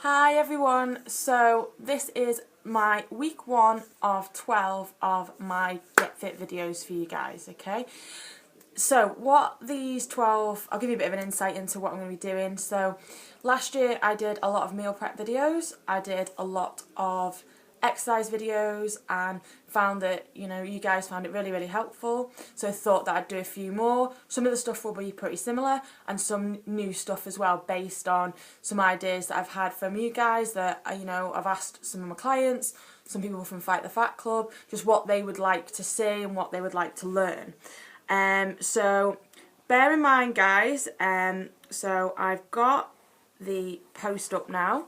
Hi everyone, so this is my week 1 of 12 of my Get Fit videos for you guys, okay? So what these 12, I'll give you a bit of an insight into what I'm going to be doing. So last year I did a lot of meal prep videos, I did a lot of exercise videos and found that, you guys found it really helpful, so I thought that I'd do a few more. Some of the stuff will be pretty similar and some new stuff as well, based on some ideas that I've had from you guys that I've asked some of my clients, some people from Fight the Fat Club, just what they would like to see and what they would like to learn. So bear in mind guys, so I've got the post up now.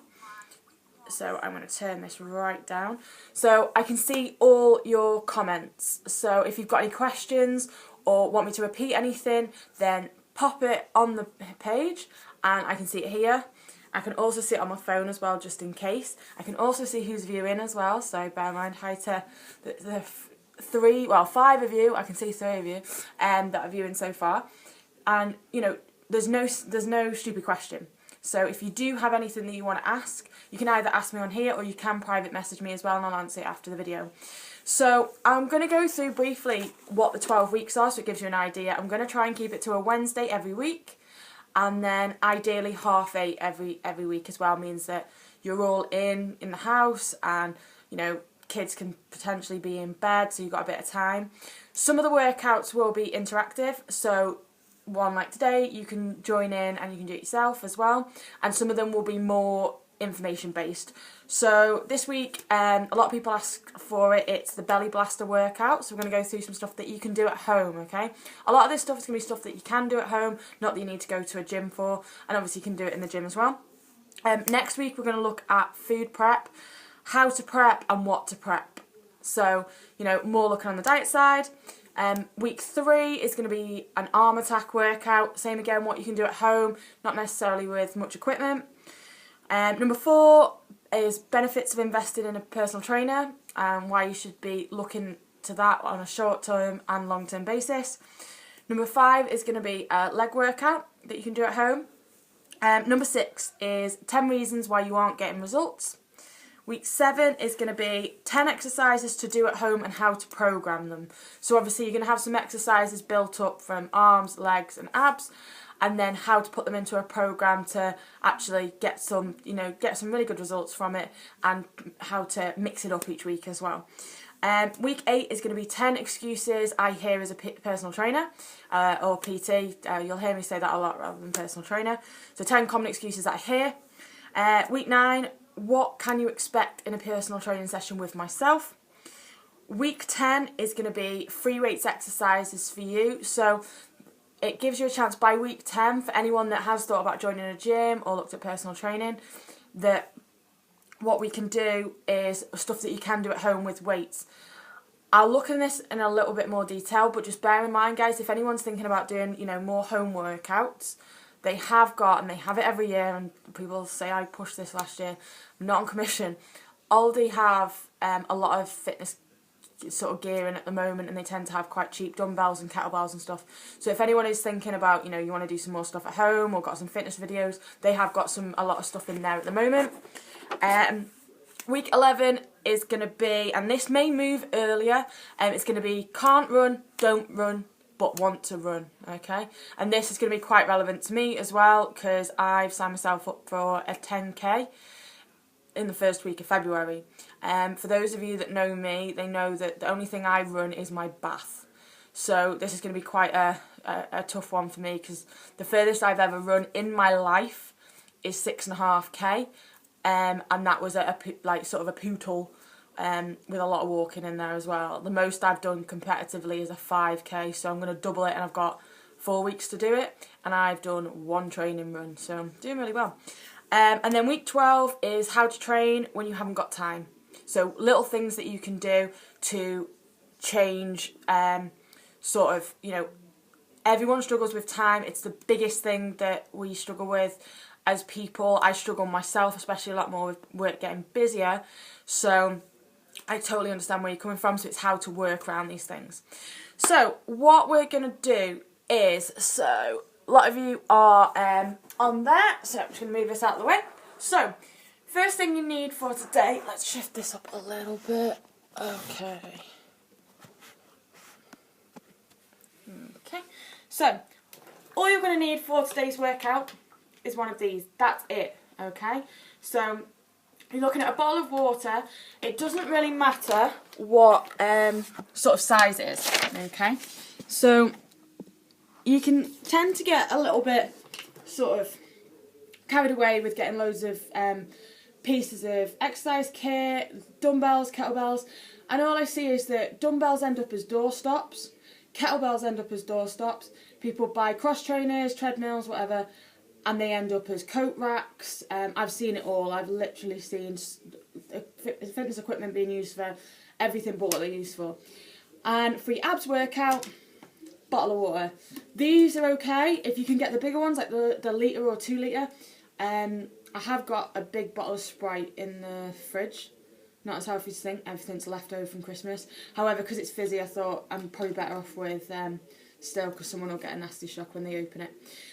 So I'm going to turn this right down so I can see all your comments. So if you've got any questions or want me to repeat anything, then pop it on the page and I can see it here. I can also see it on my phone as well, just in case. I can also see who's viewing as well, so bear in mind, hi to the 5 of you. I can see 3 of you that are viewing so far. And there's no stupid question. So if you do have anything that you want to ask, you can either ask me on here or you can private message me as well and I'll answer it after the video. So I'm going to go through briefly what the 12 weeks are so it gives you an idea. I'm going to try and keep it to a Wednesday every week, and then ideally 8:30 every week as well. Means that you're all in the house and kids can potentially be in bed, so you've got a bit of time. Some of the workouts will be interactive, so one like today you can join in and you can do it yourself as well, and some of them will be more information based. So this week a lot of people ask for it. It's the belly blaster workout, so we're going to go through some stuff that you can do at home, okay? A lot of this stuff is going to be stuff that you can do at home, not that you need to go to a gym for, and obviously you can do it in the gym as well. Next week we're going to look at food prep, how to prep and what to prep, so more looking on the diet side. Week 3 is going to be an arm attack workout. Same again, what you can do at home, not necessarily with much equipment. Number 4 is benefits of investing in a personal trainer and why you should be looking to that on a short-term and long-term basis. Number 5 is going to be a leg workout that you can do at home. Number 6 is 10 reasons why you aren't getting results. Week 7 is going to be 10 exercises to do at home and how to program them. So obviously you're going to have some exercises built up from arms, legs and abs, and then how to put them into a program to actually get some really good results from it, and how to mix it up each week as well. Week 8 is going to be 10 excuses I hear as a personal trainer or PT. You'll hear me say that a lot rather than personal trainer. So 10 common excuses that I hear. Week 9, what can you expect in a personal training session with myself? Week 10 is going to be free weights exercises for you. So it gives you a chance by week 10, for anyone that has thought about joining a gym or looked at personal training, that what we can do is stuff that you can do at home with weights. I'll look at this in a little bit more detail, but just bear in mind guys, if anyone's thinking about doing more home workouts, they have got, and they have it every year, and people say I pushed this last year, I'm not on commission. Aldi have a lot of fitness sort of gear in at the moment, and they tend to have quite cheap dumbbells and kettlebells and stuff. So if anyone is thinking about, you want to do some more stuff at home or got some fitness videos, they have got a lot of stuff in there at the moment. Week 11 is going to be, and this may move earlier, it's going to be can't run, don't run, but want to run, okay? And this is going to be quite relevant to me as well, because I've signed myself up for a 10k in the first week of February. For those of you that know me, they know that the only thing I run is my bath. So this is going to be quite a tough one for me, because the furthest I've ever run in my life is 6.5k, and that was at a poodle. With a lot of walking in there as well. The most I've done competitively is a 5k, so I'm going to double it, and I've got 4 weeks to do it, and I've done 1 training run, so I'm doing really well. And then week 12 is how to train when you haven't got time. So little things that you can do to change, everyone struggles with time. It's the biggest thing that we struggle with as people. I struggle myself, especially a lot more with work getting busier, so I totally understand where you're coming from. So it's how to work around these things. So what we're going to do is, a lot of you are on there, so I'm just going to move this out of the way. So first thing you need for today, let's shift this up a little bit. Okay. Okay, so all you're going to need for today's workout is one of these. That's it, okay? So you're looking at a bottle of water. It doesn't really matter what sort of size it is, okay? So you can tend to get a little bit sort of carried away with getting loads of pieces of exercise kit, dumbbells, kettlebells, and all I see is that dumbbells end up as doorstops, kettlebells end up as doorstops, people buy cross trainers, treadmills, whatever, and they end up as coat racks. I've seen it all. I've literally seen fitness equipment being used for everything but what they're used for. And for your abs workout, bottle of water. These are okay if you can get the bigger ones, like the litre or 2 litre. I have got a big bottle of Sprite in the fridge. Not as healthy as you think, everything's left over from Christmas. However, because it's fizzy, I thought I'm probably better off with still, because someone will get a nasty shock when they open it.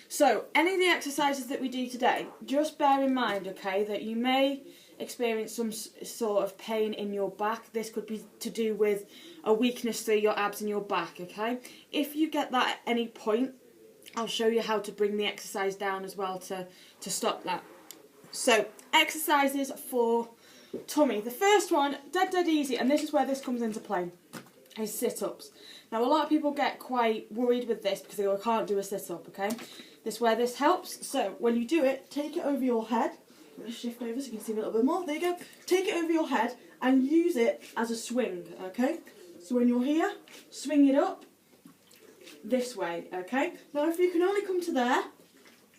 So, any of the exercises that we do today, just bear in mind, okay, that you may experience some sort of pain in your back. This could be to do with a weakness through your abs and your back, okay? If you get that at any point, I'll show you how to bring the exercise down as well to stop that. So, exercises for tummy. The first one, dead easy, and this is where this comes into play, is sit-ups. Now, a lot of people get quite worried with this because they go, I can't do a sit-up, okay? This is where this helps. So, when you do it, take it over your head. I'm going to shift over so you can see a little bit more. There you go. Take it over your head and use it as a swing, okay? So, when you're here, swing it up this way, okay? Now, if you can only come to there,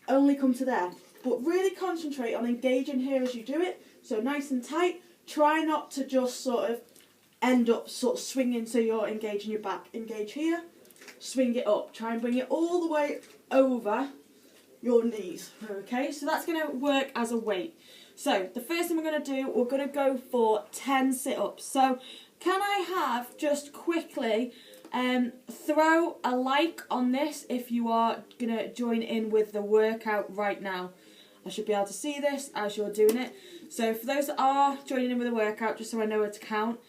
only come to there. But really concentrate on engaging here as you do it. So nice and tight. Try not to just sort of end up sort of swinging so you're engaging your back. Engage here, swing it up. Try and bring it all the way over your knees. Okay, so that's going to work as a weight. So the first thing we're going to do, we're going to go for 10 sit-ups. So can I have just quickly throw a like on this if you are going to join in with the workout right now. I should be able to see this as you're doing it. So for those that are joining in with a workout, just so I know where to count,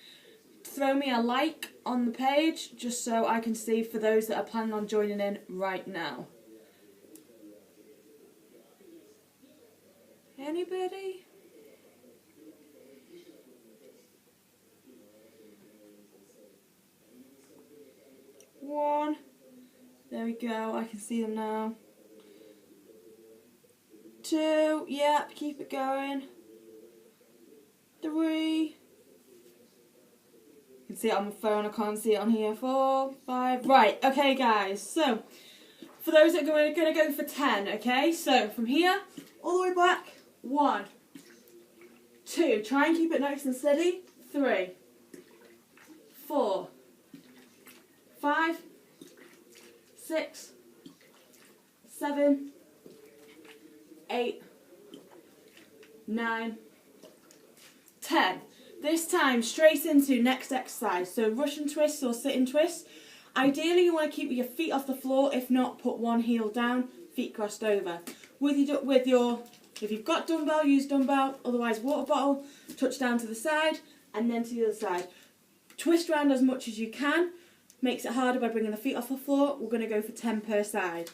throw me a like on the page, just so I can see for those that are planning on joining in right now. Anybody? One. There we go, I can see them now. 2, yep, keep it going. 3. You can see it on my phone, I can't see it on here. 4, 5. Right, okay guys, so for those that are going to go for 10, okay? So from here, all the way back. 1, 2, try and keep it nice and steady. 3, 4, 5, 6, 7, 8, 9, 10. This time straight into next exercise. So Russian twists or sitting twists. Ideally you want to keep your feet off the floor. If not, put one heel down, feet crossed over. If you've got dumbbell, use dumbbell. Otherwise water bottle, touch down to the side and then to the other side. Twist around as much as you can. Makes it harder by bringing the feet off the floor. We're going to go for 10 per side.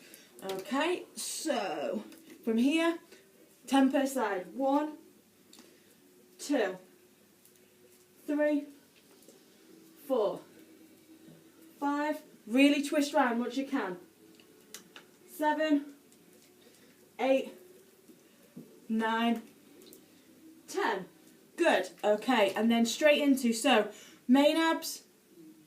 Okay, so from here, 10 per side. 1, 2, 3, 4, 5. Really twist round much you can. 7, 8, 9, 10. Good. Okay, and then straight into, so main abs,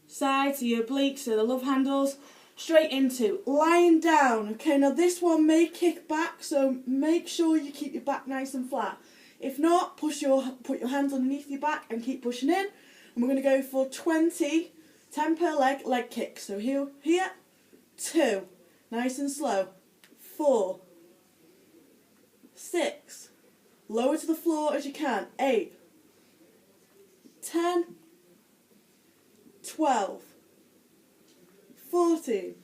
side, so your obliques, so the love handles. Straight into lying down. Okay, now this one may kick back, so make sure you keep your back nice and flat. If not, put your hands underneath your back and keep pushing in. And we're going to go for 20, 10 per leg kicks. So here, 2, nice and slow. 4, 6, lower to the floor as you can. 8, 10, 12, 14,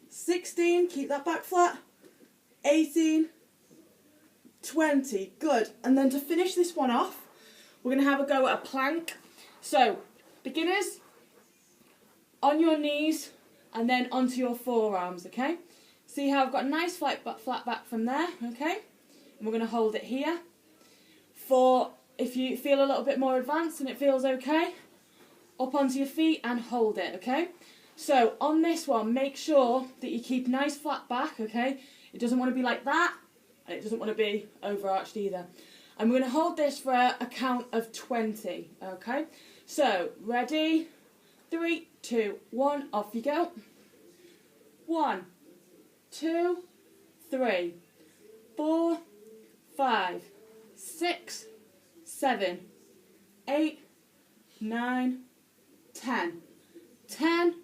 16, keep that back flat. 18, 20. Good. And then to finish this one off, we're going to have a go at a plank. So, beginners, on your knees and then onto your forearms, okay? See how I've got a nice flat back from there, okay? And we're going to hold it here. For if you feel a little bit more advanced and it feels okay, up onto your feet and hold it, okay? So on this one, make sure that you keep nice flat back, okay? It doesn't want to be like that, and it doesn't want to be overarched either. And we're going to hold this for a count of 20, okay? So, ready? 3, 2, 1, off you go. 1, 2, 3, 4, 5, 6, 7, 8, 9, 10. 10,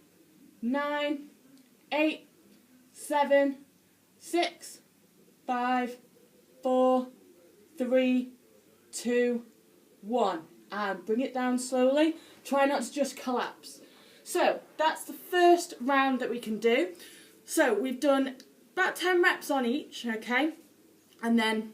9, 8, 7, 6, 5, 4, 3, 2, 1. And bring it down slowly. Try not to just collapse. So, that's the first round that we can do. So, we've done about 10 reps on each, okay? And then,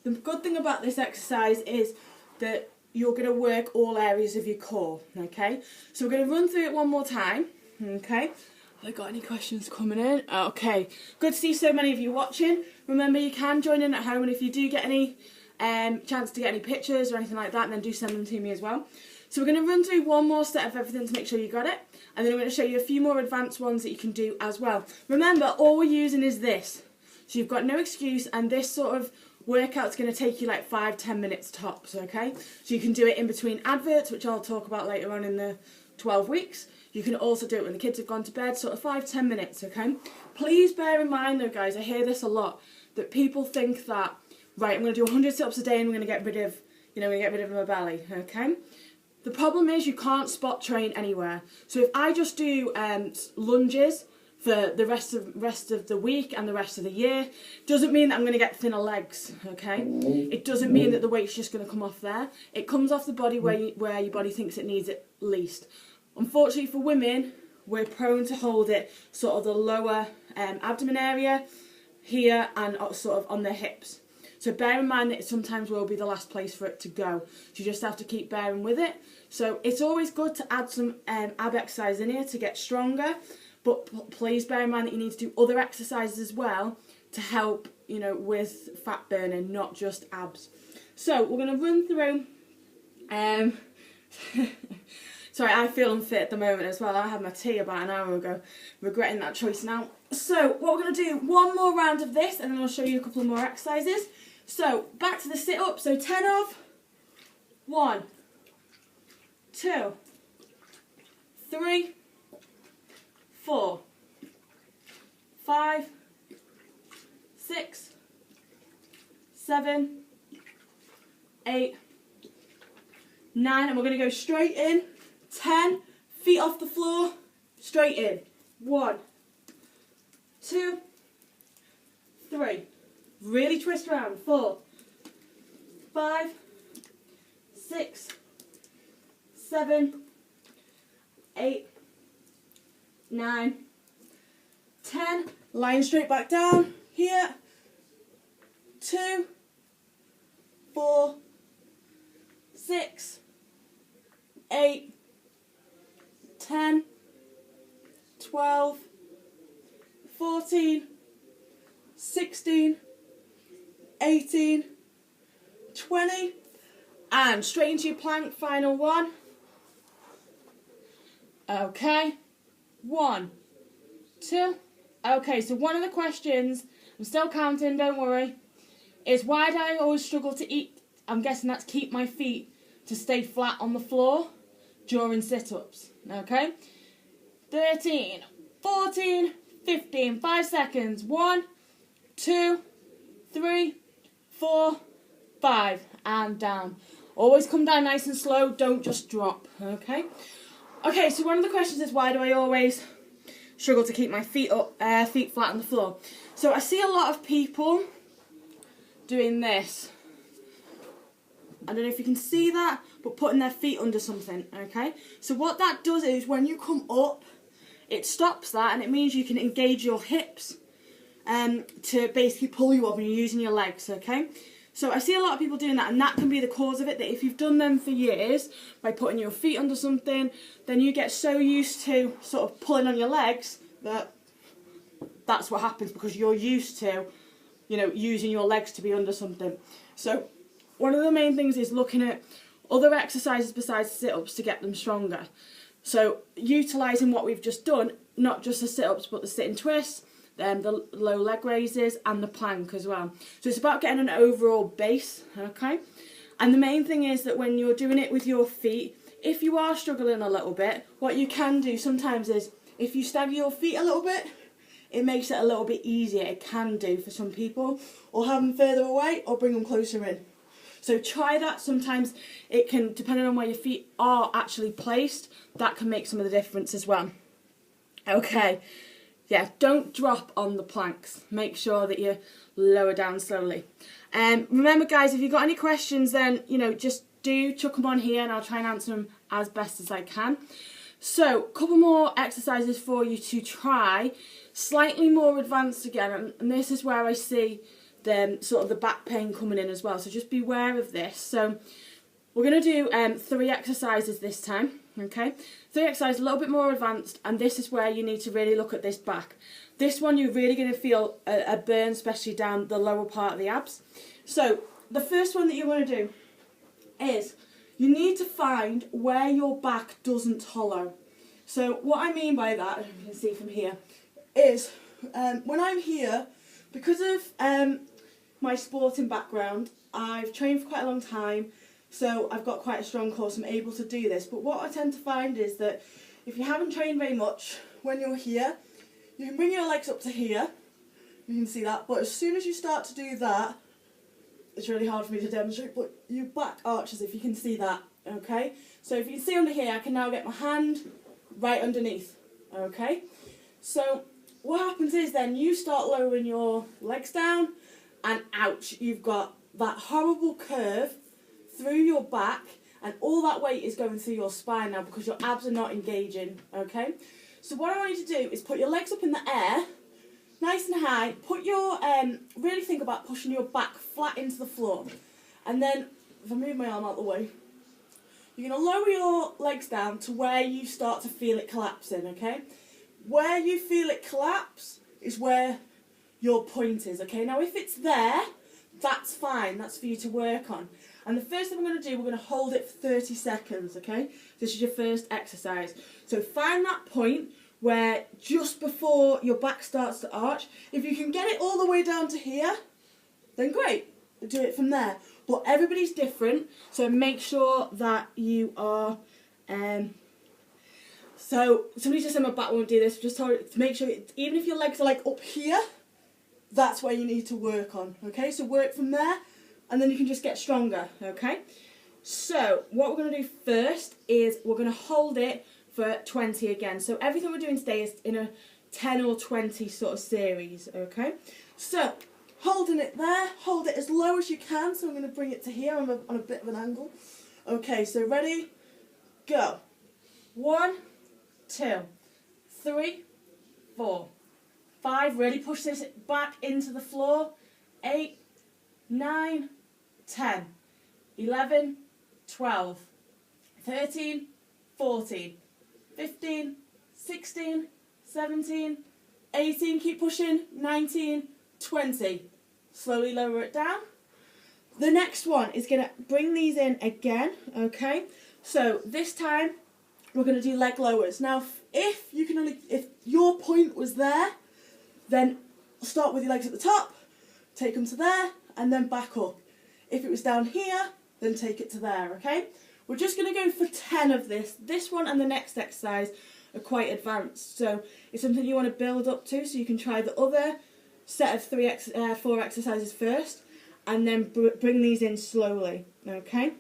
the good thing about this exercise is that you're going to work all areas of your core, okay? So, we're going to run through it one more time, okay? Have I got any questions coming in? Okay, good to see so many of you watching. Remember, you can join in at home, and if you do get any chance to get any pictures or anything like that, then do send them to me as well. So we're going to run through one more set of everything to make sure you got it, and then I'm going to show you a few more advanced ones that you can do as well. Remember, all we're using is this, so you've got no excuse, and this sort of workout's going to take you like 5-10 minutes tops, okay? So you can do it in between adverts, which I'll talk about later on in the 12 weeks. You can also do it when the kids have gone to bed, sort of 5-10 minutes, okay? Please bear in mind though, guys, I hear this a lot, that people think that, right, I'm going to do 100 sit-ups a day and I'm going to get rid of, my belly, okay? The problem is you can't spot train anywhere. So if I just do lunges for the rest of the week and the rest of the year, doesn't mean that I'm going to get thinner legs, okay? It doesn't mean that the weight's just going to come off there. It comes off the body where your body thinks it needs it least. Unfortunately for women, we're prone to hold it sort of the lower abdomen area here and sort of on the hips. So bear in mind that it sometimes will be the last place for it to go. So you just have to keep bearing with it. So it's always good to add some ab exercise in here to get stronger. But please bear in mind that you need to do other exercises as well to help, with fat burning, not just abs. So we're going to run through... Sorry, I feel unfit at the moment as well. I had my tea about an hour ago, regretting that choice now. So what we're going to do, one more round of this, and then I'll show you a couple more exercises. So back to the sit-up. So 10 of 1, 2, 3, 4, 5, 6, 7, 8, 9, and we're going to go straight in. 10, feet off the floor, straight in. 1, 2, 3. Really twist around. 4, 5, 6, 7, 8, 9, 10. Line straight back down. Here. 2, 4, 6, 8, 10, 12, 14, 16, 18, 20, and straight into your plank, final one. Okay, 1, 2. Okay, so one of the questions, I'm still counting, don't worry, is why do I always struggle to eat? I'm guessing that's keep my feet to stay flat on the floor during sit-ups, okay? 13, 14, 15, 5 seconds. 1, 2, 3, 4, 5, and down. Always come down nice and slow, don't just drop, okay? Okay, so one of the questions is why do I always struggle to keep my feet flat on the floor? So I see a lot of people doing this. I don't know if you can see that, but putting their feet under something, okay? So what that does is when you come up, it stops that, and it means you can engage your hips to basically pull you up and you're using your legs, okay? So I see a lot of people doing that, and that can be the cause of it, that if you've done them for years by putting your feet under something, then you get so used to sort of pulling on your legs that that's what happens, because you're used to, you know, using your legs to be under something. So one of the main things is looking at other exercises besides sit-ups to get them stronger. So utilising what we've just done, not just the sit-ups but the sit and twist, the low leg raises and the plank as well. So it's about getting an overall base, okay? And the main thing is that when you're doing it with your feet, if you are struggling a little bit, what you can do sometimes is, if you stagger your feet a little bit, it makes it a little bit easier. It can do for some people, or have them further away or bring them closer in. So try that. Sometimes it can, depending on where your feet are actually placed, that can make some of the difference as well. Okay. Yeah, don't drop on the planks. Make sure that you lower down slowly. Remember, guys, if you've got any questions, then, you know, just do chuck them on here and I'll try and answer them as best as I can. So, a couple more exercises for you to try. Slightly more advanced again, and this is where I see the sort of the back pain coming in as well. So just beware of this. So we're going to do 3 exercises this time. Okay, 3 exercises, a little bit more advanced, and this is where you need to really look at this back. This one you're really going to feel a burn, especially down the lower part of the abs. So the first one that you want to do is you need to find where your back doesn't hollow. So what I mean by that, as you can see from here, is when I'm here, because of my sporting background, I've trained for quite a long time. So I've got quite a strong core, so I'm able to do this. But what I tend to find is that if you haven't trained very much, when you're here, you can bring your legs up to here. You can see that. But as soon as you start to do that, it's really hard for me to demonstrate, but your back arches, if you can see that, okay? So if you can see under here, I can now get my hand right underneath, okay? So what happens is then you start lowering your legs down, and ouch, you've got that horrible curve through your back, and all that weight is going through your spine now because your abs are not engaging, okay? So what I want you to do is put your legs up in the air, nice and high, put your, really think about pushing your back flat into the floor, and then, if I move my arm out of the way, you're going to lower your legs down to where you start to feel it collapsing, okay? Where you feel it collapse is where your point is, okay? Now if it's there, that's fine, that's for you to work on. And the first thing we're going to do, we're going to hold it for 30 seconds, okay? This is your first exercise. So find that point where just before your back starts to arch. If you can get it all the way down to here, then great, do it from there. But everybody's different, so make sure that you are... So somebody just said my back won't do this, just told to make sure, even if your legs are like up here, that's where you need to work on, okay? So work from there, and then you can just get stronger, okay? So what we're going to do first is we're going to hold it for 20 again. So everything we're doing today is in a 10 or 20 sort of series, okay? So holding it there, hold it as low as you can. So I'm going to bring it to here on a bit of an angle. Okay, so ready, go. 1, 2, 3, 4, 5. Really push this back into the floor. 8, 9, 10, 11, 12, 13, 14, 15, 16, 17, 18, keep pushing, 19, 20. Slowly lower it down. The next one is going to bring these in again, okay? So this time we're going to do leg lowers. Now if your point was there, then start with your legs at the top, take them to there, and then back up. If it was down here, then take it to there, okay? We're just going to go for 10 of this. This one and the next exercise are quite advanced, so it's something you want to build up to, so you can try the other set of 4 exercises first, and then bring these in slowly, okay?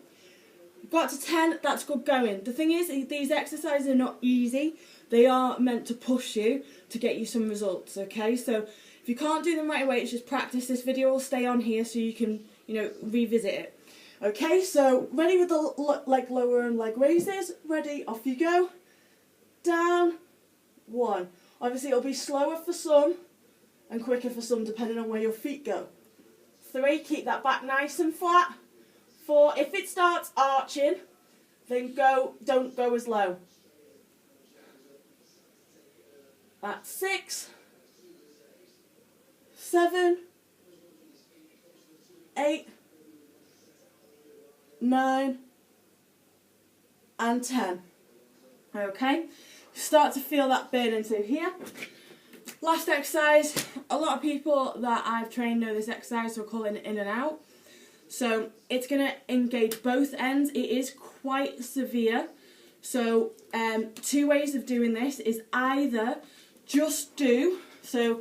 Got to 10, that's good going. The thing is, these exercises are not easy. They are meant to push you to get you some results, okay? So if you can't do them right away, it's just practice. This video will stay on here so you can, revisit it. Okay, so ready with the leg lower and leg raises. Ready, off you go. Down, 1. Obviously it'll be slower for some and quicker for some depending on where your feet go. 3, keep that back nice and flat. 4, if it starts arching, then don't go as low. That's 6, 7, 8, 9, and 10. Okay, start to feel that burning through here. Last exercise, a lot of people that I've trained know this exercise, so I call it in and out. So it's going to engage both ends. It is quite severe. So 2 ways of doing this is either just do, so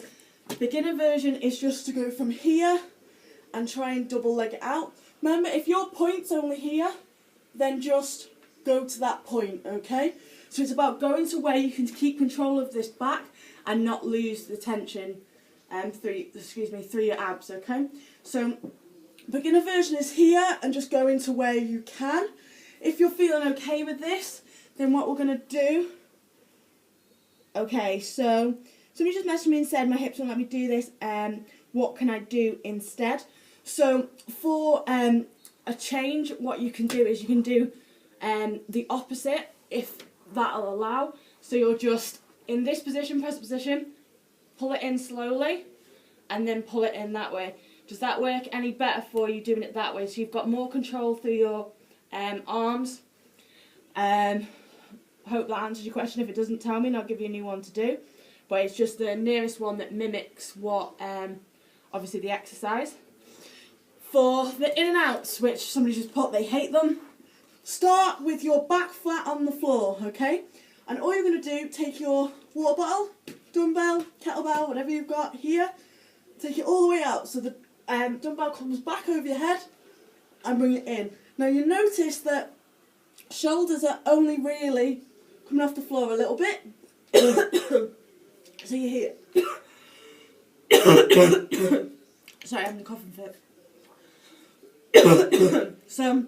beginner version is just to go from here and try and double leg it out. Remember, if your point's only here, then just go to that point, okay? So it's about going to where you can keep control of this back and not lose the tension through your abs, okay? So beginner version is here and just go into where you can. If you're feeling okay with this, then what we're going to do... Okay, so somebody just messaged me and said my hips won't let me do this. What can I do instead? So for a change, what you can do is you can do the opposite, if that'll allow. So you're just in this position, press position, pull it in slowly, and then pull it in that way. Does that work any better for you doing it that way? So you've got more control through your arms. Hope that answers your question. If it doesn't, tell me and I'll give you a new one to do. But it's just the nearest one that mimics what, obviously, the exercise. For the in and outs, which somebody just put, they hate them, start with your back flat on the floor, okay? And all you're going to do, take your water bottle, dumbbell, kettlebell, whatever you've got here, take it all the way out. So the dumbbell comes back over your head and bring it in. Now you notice that shoulders are only really coming off the floor a little bit. So you hear. Sorry, I'm having a coughing fit. So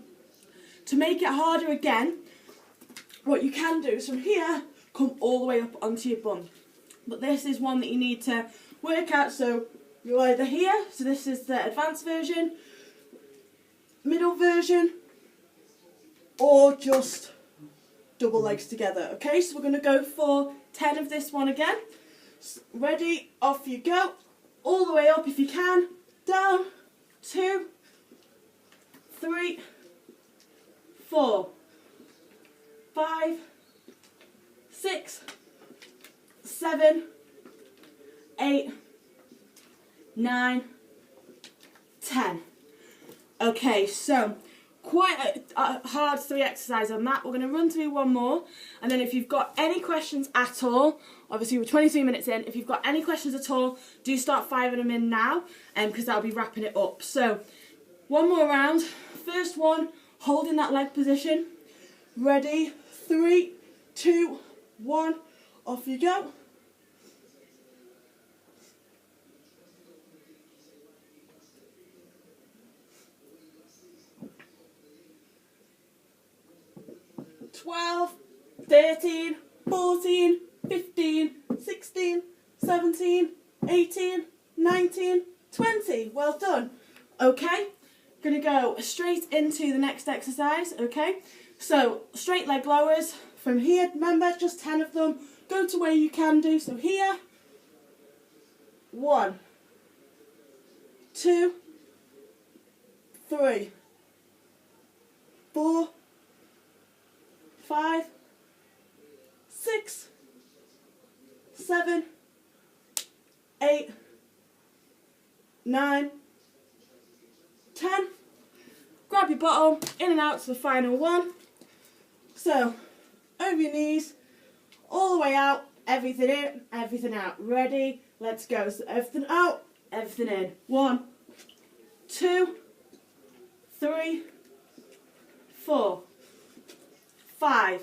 to make it harder again, what you can do is from here come all the way up onto your bum. But this is one that you need to work out. So you're either here, so this is the advanced version, middle version, or just double legs together. Okay, so we're going to go for 10 of this one again. Ready, off you go. All the way up if you can. Down, 2, 3, 4, 5, 6, 7, 8, 9, 10. Okay, so quite a hard 3 exercise on that. We're going to run through one more, and then if you've got any questions at all, obviously we're 23 minutes in, if you've got any questions at all, do start firing them in now, because that'll be wrapping it up. So one more round. First one, holding that leg position. Ready, 3, 2, 1, off you go. Twelve, 13, 14, 15, 16, 17, 18, 19, 20. Well done. Okay, gonna go straight into the next exercise, okay? So, straight leg lowers from here, remember, just 10 of them. Go to where you can do, so here. 1, 2, 3, 4, 5, 6, 7, 8, 9, 10. Grab your bottle, in and out to the final one. So, over your knees, all the way out, everything in, everything out. Ready? Let's go. So everything out, everything in. 1, 2, 3, 4, 5,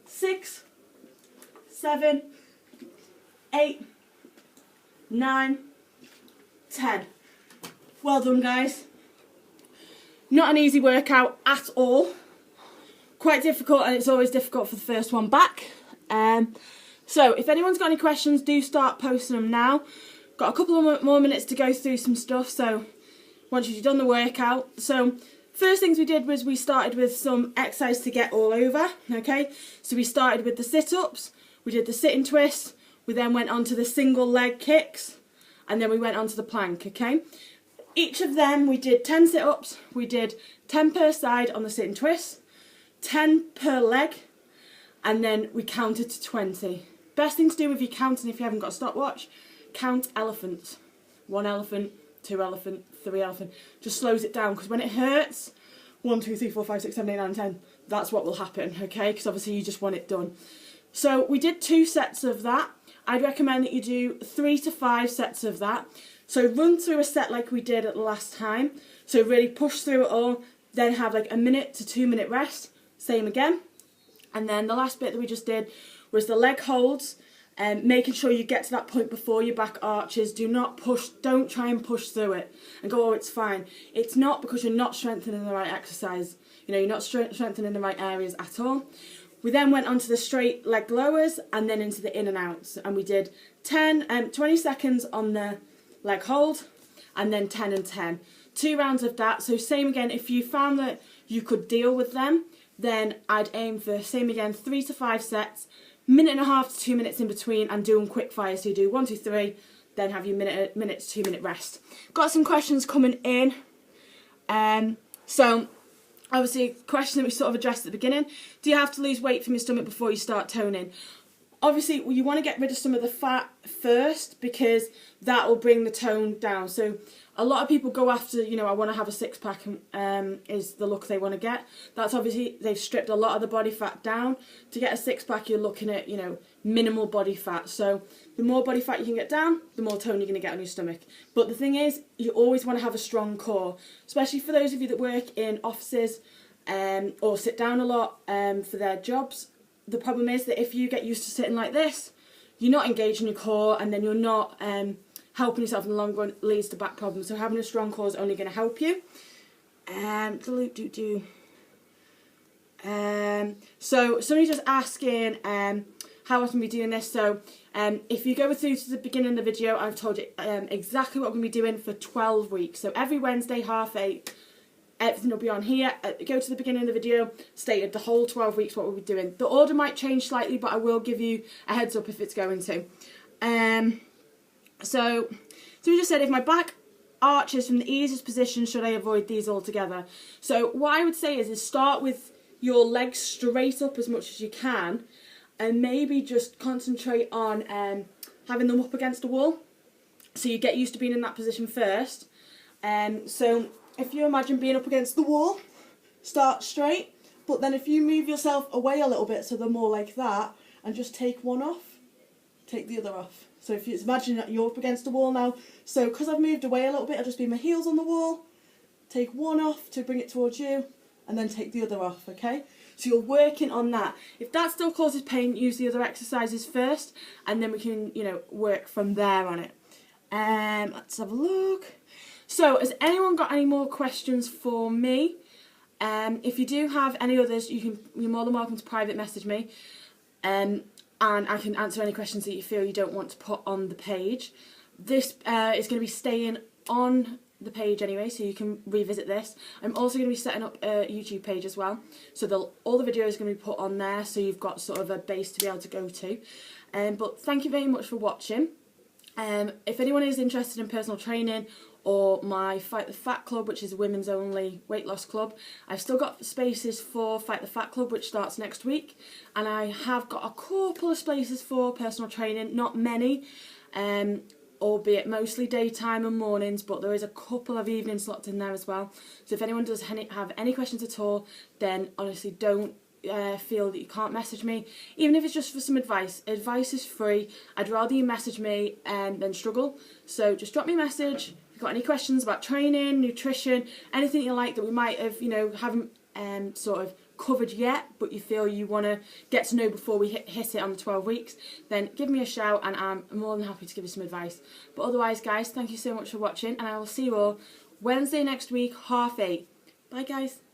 6, 7, 8, 9, 10. Well done, guys. Not an easy workout at all. Quite difficult, and it's always difficult for the first one back. So if anyone's got any questions, do start posting them now. Got a couple of more minutes to go through some stuff, so once you've done the workout. So first things we did was we started with some exercise to get all over, okay? So we started with the sit-ups, we did the sit and twist, we then went on to the single leg kicks, and then we went on to the plank, okay? Each of them we did 10 sit-ups, we did 10 per side on the sit and twist, 10 per leg, and then we counted to 20. Best thing to do if you're counting, if you haven't got a stopwatch, count elephants. 1 elephant, 2 elephant, 3 elephant. Just slows it down, because when it hurts, 1, 2, 3, 4, 5, 6, 7, 8, 9, 10, that's what will happen, okay? Because obviously you just want it done. So we did 2 sets of that. I'd recommend that you do 3 to 5 sets of that. So run through a set like we did at the last time. So really push through it all, then have like a 1 to 2 minute rest, same again. And then the last bit that we just did was the leg holds, making sure you get to that point before your back arches. Do not push, don't try and push through it and go, oh, it's fine. It's not, because you're not strengthening the right exercise. You know, you're not strengthening the right areas at all. We then went on to the straight leg lowers and then into the in and outs. And we did 20 seconds on the leg hold and then 10 and 10. 2 rounds of that. So same again, if you found that you could deal with them, then I'd aim for, same again, 3 to 5 sets, 1.5 to 2 minutes in between, and do them quick fire. So you do 1, 2, 3, then have your minute to 2 minute rest. Got some questions coming in. So obviously a question that we sort of addressed at the beginning. Do you have to lose weight from your stomach before you start toning? Obviously, you want to get rid of some of the fat first, because that will bring the tone down. So a lot of people go after, you know, I want to have a 6-pack, is the look they want to get. That's obviously, they've stripped a lot of the body fat down. To get a 6-pack, you're looking at, you know, minimal body fat. So the more body fat you can get down, the more tone you're going to get on your stomach. But the thing is, you always want to have a strong core, especially for those of you that work in offices or sit down a lot for their jobs. The problem is that if you get used to sitting like this, you're not engaging your core, and then you're not helping yourself in the long run. It leads to back problems. So having a strong core is only going to help you. So somebody just asking how often we're doing this. So if you go through to the beginning of the video, I've told you exactly what we're going to be doing for 12 weeks. So every Wednesday, 8:30. Everything will be on here. Go to the beginning of the video, stated the whole 12 weeks what we'll be doing. The order might change slightly, but I will give you a heads up if it's going to. So we just said, if my back arches from the easiest position, should I avoid these altogether? So what I would say is start with your legs straight up as much as you can, and maybe just concentrate on having them up against the wall. So you get used to being in that position first. So if you imagine being up against the wall, start straight, but then if you move yourself away a little bit, so they're more like that, and just take one off, take the other off. So if you imagine that you're up against the wall now, so because I've moved away a little bit, I'll just be my heels on the wall, take one off to bring it towards you, and then take the other off, okay? So you're working on that. If that still causes pain, use the other exercises first, and then we can, you know, work from there on it. Let's have a look. So, has anyone got any more questions for me? If you do have any others, you're more than welcome to private message me, and I can answer any questions that you feel you don't want to put on the page. This is going to be staying on the page anyway, so you can revisit this. I'm also going to be setting up a YouTube page as well, so all the videos are going to be put on there, so you've got sort of a base to be able to go to. But thank you very much for watching. If anyone is interested in personal training, or my Fight the Fat Club, which is a women's only weight loss club, I've still got spaces for Fight the Fat Club, which starts next week, and I have got a couple of spaces for personal training, not many, albeit mostly daytime and mornings, but there is a couple of evening slots in there as well. So if anyone does have any questions at all, then honestly don't feel that you can't message me, even if it's just for some advice. Advice is free. I'd rather you message me than struggle, so just drop me a message. If you've got any questions about training, nutrition, anything you like that we might have, you know, haven't sort of covered yet, but you feel you want to get to know before we hit it on the 12 weeks, then give me a shout and I'm more than happy to give you some advice. But otherwise, guys, thank you so much for watching, and I will see you all Wednesday next week, 8:30. Bye, guys.